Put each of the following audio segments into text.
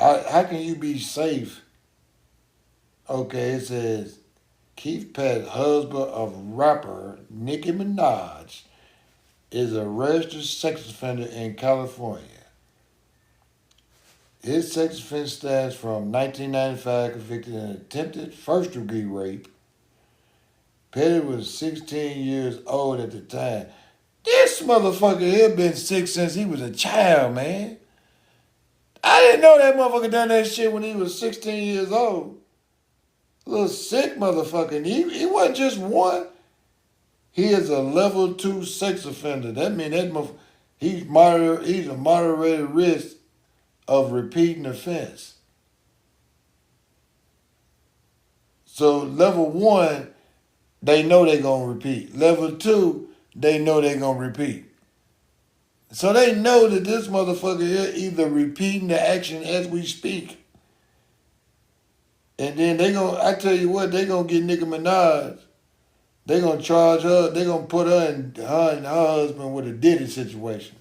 how can you be safe? Okay, it says Keith Pettit, husband of rapper Nicki Minaj, is a registered sex offender in California. His sex offense stands from 1995, convicted in attempted first degree rape. Pettit was 16 years old at the time. This motherfucker here been sick since he was a child, man. I didn't know that motherfucker done that shit when he was 16 years old. Little sick motherfucker. And he wasn't just one. He is a level 2 sex offender. That means that he's a moderated risk of repeating offense. So level 1, they know they're gonna repeat. Level 2, they know they're gonna repeat. So they know that this motherfucker here either repeating the action as we speak. And then I tell you what, they gonna get Nicki Minaj. They gonna charge her, they gonna put her and her husband with a Diddy situation.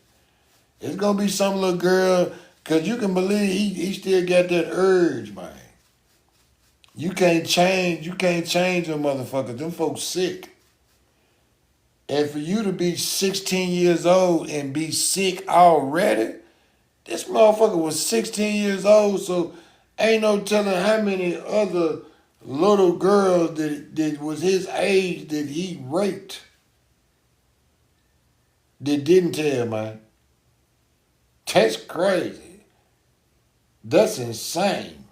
It's gonna be some little girl, cause you can believe he still got that urge, man. You can't change them motherfuckers. Them folks sick. And for you to be 16 years old and be sick already, this motherfucker was 16 years old, so ain't no telling how many other little girls that was his age that he raped that didn't tell, man. That's crazy. That's insane.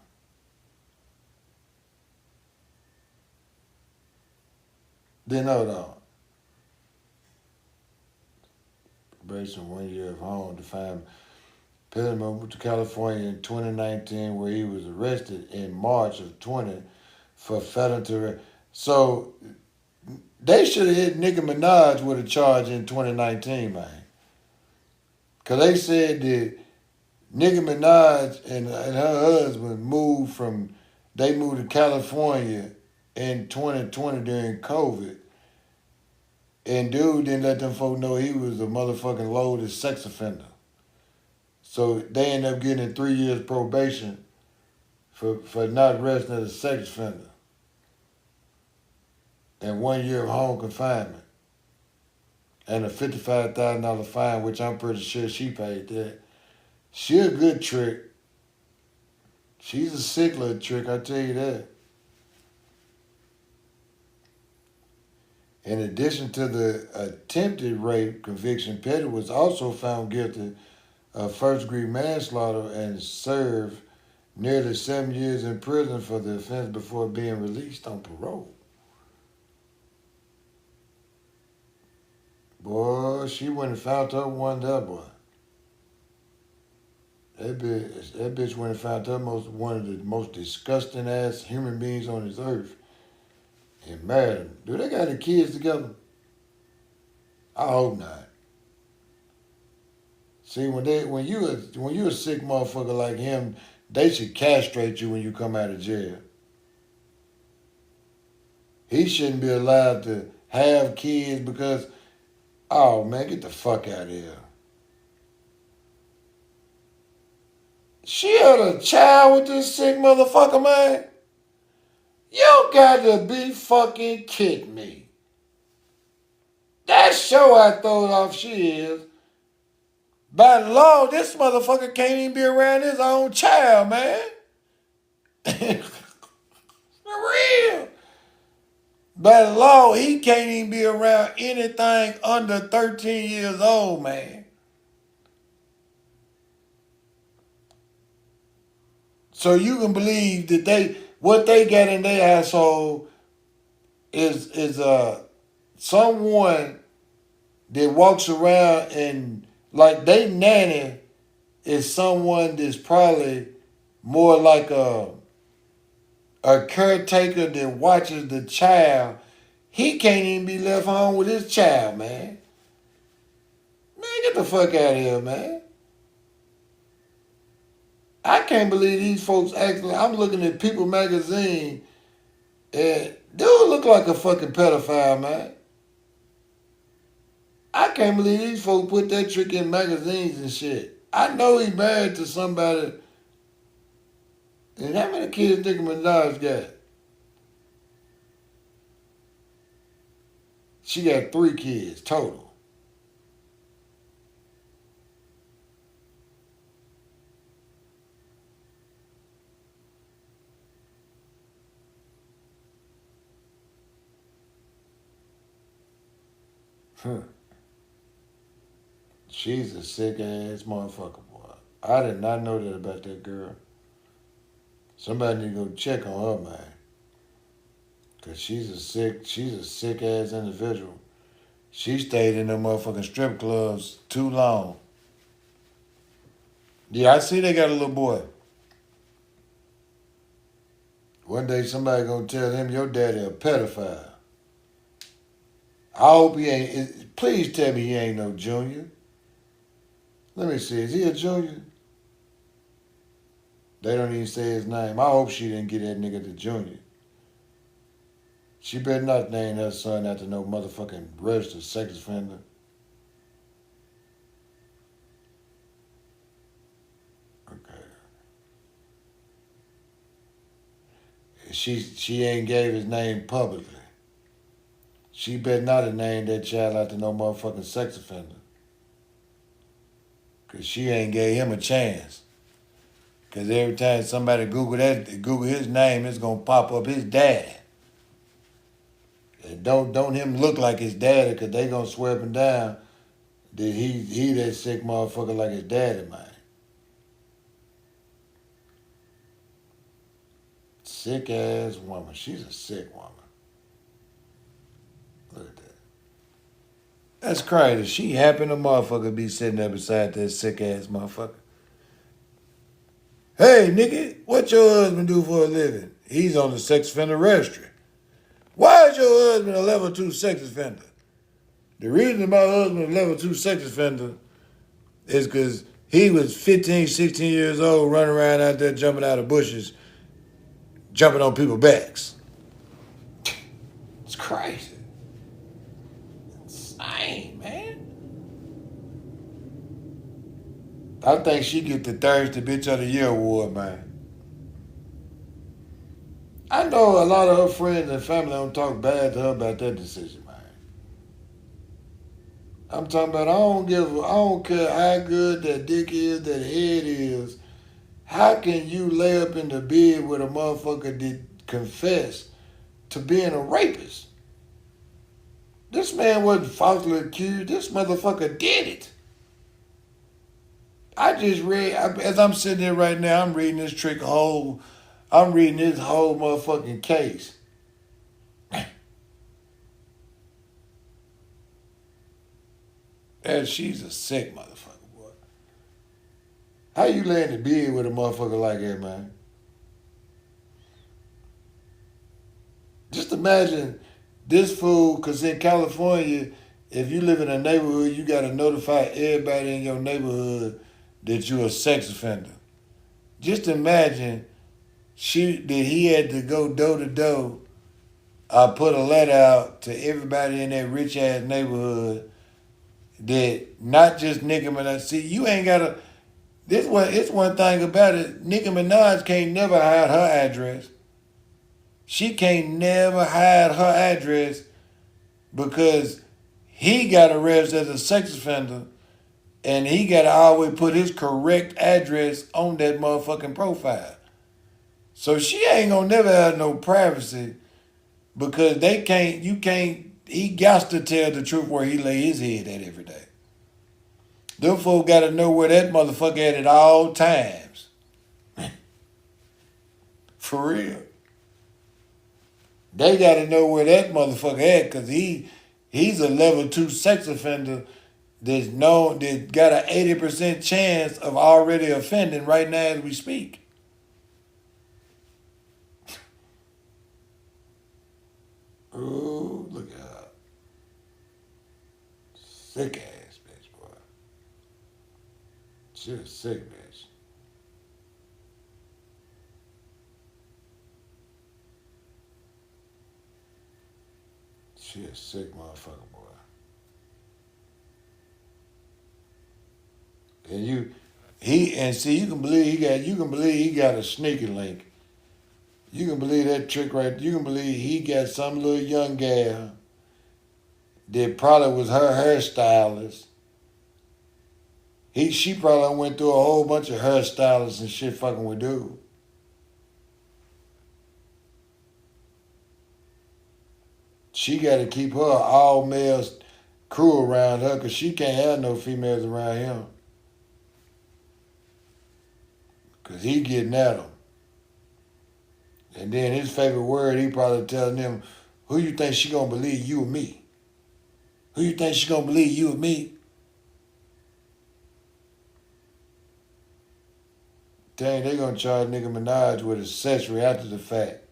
Then hold on. Based on 1 year of home to find Pettit moved to California in 2019, where he was arrested in March of 20 for felony to arrest. So they should have hit Nicki Minaj with a charge in 2019, man. Because they said that Nicki Minaj and her husband they moved to California in 2020 during COVID. And dude didn't let them folk know he was a motherfucking loaded sex offender. So they ended up getting 3 years probation for not arresting as a sex offender. And 1 year of home confinement. And a $55,000 fine, which I'm pretty sure she paid that. She a good trick. She's a sick little trick, I tell you that. In addition to the attempted rape conviction, Pettit was also found guilty of first-degree manslaughter and served nearly 7 years in prison for the offense before being released on parole. Boy, she went and found her one there, boy. That bitch went and found her one of the most disgusting ass human beings on this earth. And married him. Do they got any kids together? I hope not. See, when you a sick motherfucker like him, they should castrate you when you come out of jail. He shouldn't be allowed to have kids because, oh man, get the fuck out of here. She had a child with this sick motherfucker, man. You got to be fucking kidding me. That show I throwed off she is. By law, this motherfucker can't even be around his own child, man. For real. By law, he can't even be around anything under 13 years old, man. So you can believe that what they got in their household is someone that walks around and like they nanny is someone that's probably more like a caretaker that watches the child. He can't even be left home with his child, man. Man, get the fuck out of here, man. I can't believe these folks actually. I'm looking at People magazine, and dude look like a fucking pedophile, man. I can't believe these folks put that trick in magazines and shit. I know he's married to somebody And how many kids Nicki Minaj got? She got 3 kids total. Huh. She's a sick ass motherfucker, boy. I did not know that about that girl. Somebody need to go check on her, man. Cause she's a sick ass individual. She stayed in them motherfucking strip clubs too long. Yeah, I see they got a little boy. One day somebody gonna tell him your daddy a pedophile. I hope he ain't. Please tell me he ain't no junior. Let me see. Is he a junior? They don't even say his name. I hope she didn't get that nigga the junior. She better not name her son after no motherfucking registered sex offender. Okay. She ain't gave his name publicly. She better not have named that child after no motherfucking sex offender. Cause she ain't gave him a chance. Cause every time somebody Google his name, it's gonna pop up his daddy. And don't him look like his daddy, cause they gonna swear up and down that he that sick motherfucker like his daddy, man. Sick ass woman. She's a sick woman. Look at that. That's crazy. She happy the motherfucker be sitting there beside that sick ass motherfucker. Hey, nigga, what your husband do for a living? He's on the sex offender registry. Why is your husband a level 2 sex offender? The reason my husband is a level 2 sex offender is because he was 15, 16 years old running around out there jumping out of bushes, jumping on people's backs. It's crazy. Insane, man. I think she get the Thursday Bitch of the Year award, man. I know a lot of her friends and family don't talk bad to her about that decision, man. I'm talking about I don't care how good that dick is, that head is. How can you lay up in the bed with a motherfucker that confessed to being a rapist? This man wasn't falsely accused. This motherfucker did it. I just read, as I'm sitting here right now, I'm reading this trick whole. I'm reading this whole motherfucking case. And she's a sick motherfucker, boy. How you lay in the bed with a motherfucker like that, man? Just imagine this fool, because in California, if you live in a neighborhood, you got to notify everybody in your neighborhood that you're a sex offender. Just imagine that he had to go door to door. I put a letter out to everybody in that rich ass neighborhood that not just Nicki Minaj. See, you ain't gotta. It's one thing about it. Nicki Minaj can't never hide her address. She can't never hide her address because he got arrested as a sex offender and he got to always put his correct address on that motherfucking profile. So she ain't gonna never have no privacy because he got to tell the truth where he lay his head at every day. Them folks got to know where that motherfucker at all times. For real. They got to know where that motherfucker at because he's a level 2 sex offender that got an 80% chance of already offending right now as we speak. Ooh, look at her. Sick ass bitch, boy. She a sick bitch. She a sick motherfucker, boy. And you can believe he got a sneaky link You can believe that trick right. You can believe he got some little young gal that probably was her hairstylist. She probably went through a whole bunch of hairstylists and shit fucking with dude. She got to keep her all male crew around her because she can't have no females around him. Because he getting at them. And then his favorite word, he probably telling them, who you think she gonna believe, you or me? Who you think she gonna believe, you or me? Dang, they gonna charge Nicki Minaj with accessory after the fact.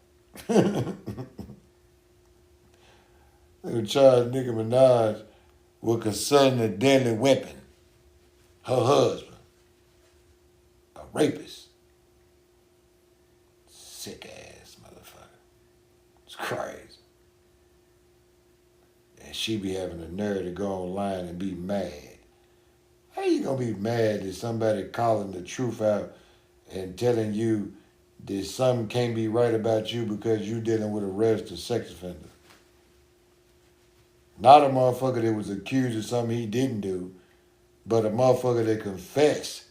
They gonna charge Nicki Minaj with concerning a deadly weapon. Her husband, a rapist. Sick ass motherfucker. It's crazy. And she be having the nerve to go online and be mad. How you gonna be mad at somebody calling the truth out and telling you that something can't be right about you because you dealing with a registered sex offender? Not a motherfucker that was accused of something he didn't do, but a motherfucker that confessed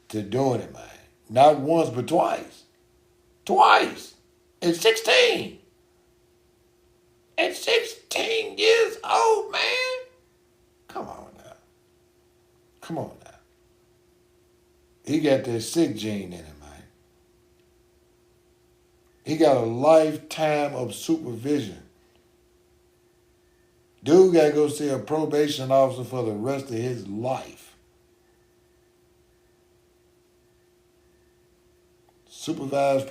to doing it, man. Not once, but twice. Twice. At 16. At 16 years old, man. Come on now. Come on now. He got that sick gene in him, man. He got a lifetime of supervision. Dude got to go see a probation officer for the rest of his life. Supervisor,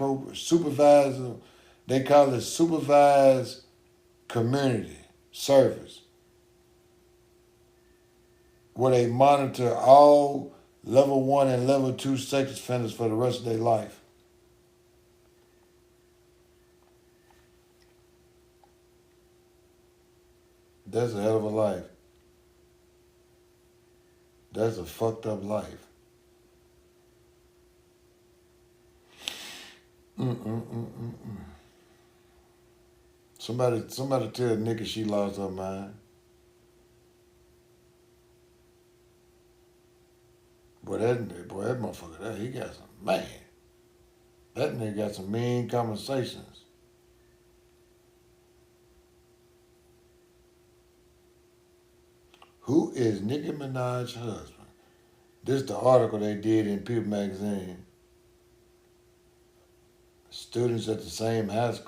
they call it supervised community service, where they monitor all level 1 and level 2 sex offenders for the rest of their life. That's a hell of a life. That's a fucked up life. Mm-mm-mm-mm-mm. Somebody tell Nikki she lost her mind. That motherfucker, he got some, man. That nigga got some mean conversations. Who is Nicki Minaj's husband? This is the article they did in People magazine. Students at the same high school